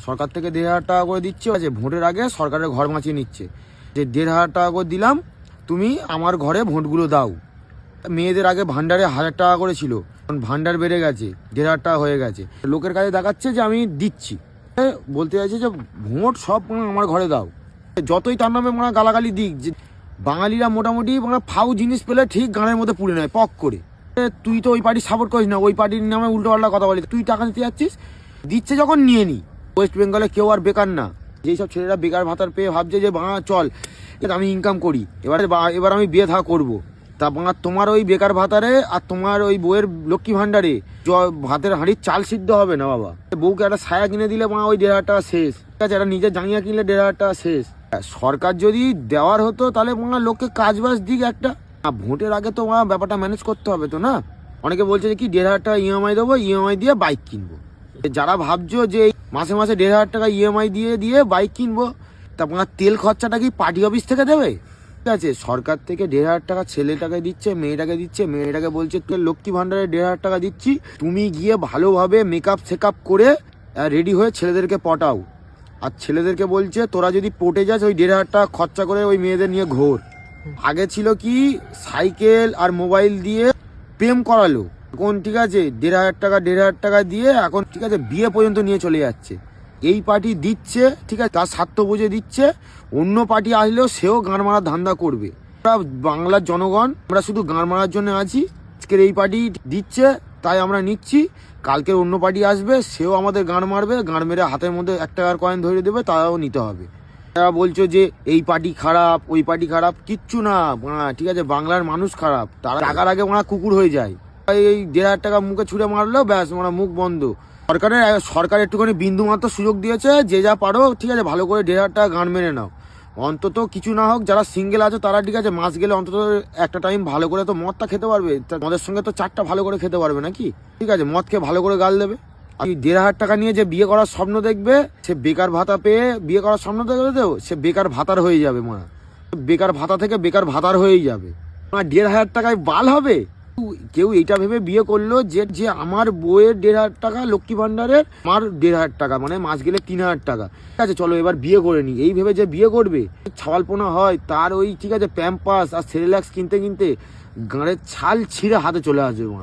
সরকার থেকে 1,500 টাকা করে দিচ্ছে, আছে ভোটের আগে সরকারের ঘর বাঁচিয়ে নিচ্ছে যে 1,500 টাকা করে দিলাম, তুমি আমার ঘরে ভোটগুলো দাও। মেয়েদের আগে ভান্ডারে 1,000 টাকা করে ছিল, ভান্ডার বেড়ে গেছে, 1,500 টাকা হয়ে গেছে। লোকের কাছে দেখাচ্ছে যে আমি দিচ্ছি, বলতে চাইছে যে ভোট সব আমার ঘরে দাও। যতই তার নামে গালাগালি দিক, যে বাঙালিরা মোটামুটি ফাউ জিনিস পেলে ঠিক গানের মধ্যে পুড়ে নেয় পক করে। তুই তো ওই পার্টি সাপোর্ট করিস না, ওই পার্টির নামে উল্টো পাল্টা কথা বলি, তুই টাকা দিতে যাচ্ছিস, দিচ্ছে যখন নিয়ে নি। ওয়েস্ট বেঙ্গলে কেউ আর বেকার না। যেই সব ছেলেরা বেকার ভাতার পেয়ে ভাবছে যে চল আমি ইনকাম করি, এবার আমি বিয়ে থা করবো, তা তোমার ওই বেকার ভাতারে আর তোমার ওই বউয়ের লক্ষ্মী ভান্ডারে ভাতের হাঁড়ির চাল সিদ্ধ হবে না বাবা। বউকে একটা ছায়া কিনে দিলে ওই 1,500 টাকা শেষ, ঠিক আছে, একটা নিজের জাঙ্গিয়া কিনলে 1,500 টাকা শেষ। সরকার যদি দেওয়ার হতো তাহলে লোককে কাজ বাজ দিক একটা। ভোটের আগে তো ব্যাপারটা ম্যানেজ করতে হবে তো না। অনেকে বলছে যে কি 1,500 টাকা ইএমআই দেবো, ইএমআই দিয়ে বাইক কিনবো। যারা ভাবছো যে মাসে মাসে 1,500 টাকা ইএমআই দিয়ে বাইক কিনবো, তা তেল খরচাটা কি পার্টি অফিস থেকে দেবে? ঠিক আছে, সরকার থেকে 1,500 টাকা ছেলেটাকে দিচ্ছে, মেয়েটাকে দিচ্ছে, মেয়েটাকে বলছে তুই লক্ষ্মী ভান্ডারে 1,500 টাকা দিচ্ছি, তুমি গিয়ে ভালোভাবে মেকআপ সেকআপ করে রেডি হয়ে ছেলেদেরকে পটাও। আর ছেলেদেরকে বলছে তোরা যদি পটে যাস ওই 1,500 টাকা খরচা করে ওই মেয়েদের নিয়ে ঘোর। আগে ছিল কি সাইকেল আর মোবাইল দিয়ে প্রেম করালো, এখন ঠিক আছে 1,500 টাকা দিয়ে এখন ঠিক আছে বিয়ে পর্যন্ত নিয়ে চলে যাচ্ছে। এই পার্টি দিচ্ছে, ঠিক আছে, তার স্বার্থ বুঝে দিচ্ছে। অন্য পার্টি আসলেও সেও গান মারার ধান্দা করবে। আমরা বাংলার জনগণ, আমরা শুধু গান মারার জন্য আছি। আজকের এই পার্টি দিচ্ছে তাই আমরা নিচ্ছি, কালকের অন্য পার্টি আসবে, সেও আমাদের গান মারবে, গান মেরে হাতের মধ্যে 1 টাকার কয়েন ধরে দেবে, তাও নিতে হবে। তারা বলছো যে এই পার্টি খারাপ, ওই পার্টি খারাপ, কিচ্ছু না, ঠিক আছে, বাংলার মানুষ খারাপ। তারা টাকার আগে কুকুর হয়ে যায়। এই 1,500 টাকা মুখে ছুঁড়ে মারলো, ব্যাস মুখ বন্ধ। সরকার একটুখানি বিন্দু মাত্র সুযোগ দিয়েছে, যে যা পারো ঠিক আছে ভালো করে 1,500 টাকা গান মেরে নাও। অন্তত কিছু না হোক যারা সিঙ্গেল আছে তারা ঠিক আছে মাস গেলে অন্তত একটা টাইম ভালো করে তো মদটা খেতে পারবে, মদের সঙ্গে তো 4টা ভালো করে খেতে পারবে নাকি, ঠিক আছে, মদ খেয়ে ভালো করে গাল দেবে। আর 1,500 টাকা নিয়ে যে বিয়ে করার স্বপ্ন দেখবে, সে বেকার ভাতা পেয়ে বিয়ে করার স্বপ্ন দেখবে, তো সে বেকার ভাতার হয়ে যাবে। বেকার ভাতা থেকে বেকার ভাতার হয়েই যাবে। 1,500 টাকায় বাল হবে? কেউ এইটা ভেবে বিয়ে করলো যে আমার বউয়ের 1,500 টাকা লক্ষ্মী ভান্ডারের, আমার 1,500 টাকা মাস গেলে 3,000 টাকা, ঠিক আছে চলো এবার বিয়ে করে নি, এই ভেবে যে বিয়ে করবে, ছাওয়ালপোনা হয় তার ওই ঠিক আছে প্যাম্পাস আর সেরেল্যাক্স কিনতে কিনতে গাঁড়ের ছাল ছিঁড়ে হাতে চলে আসবে।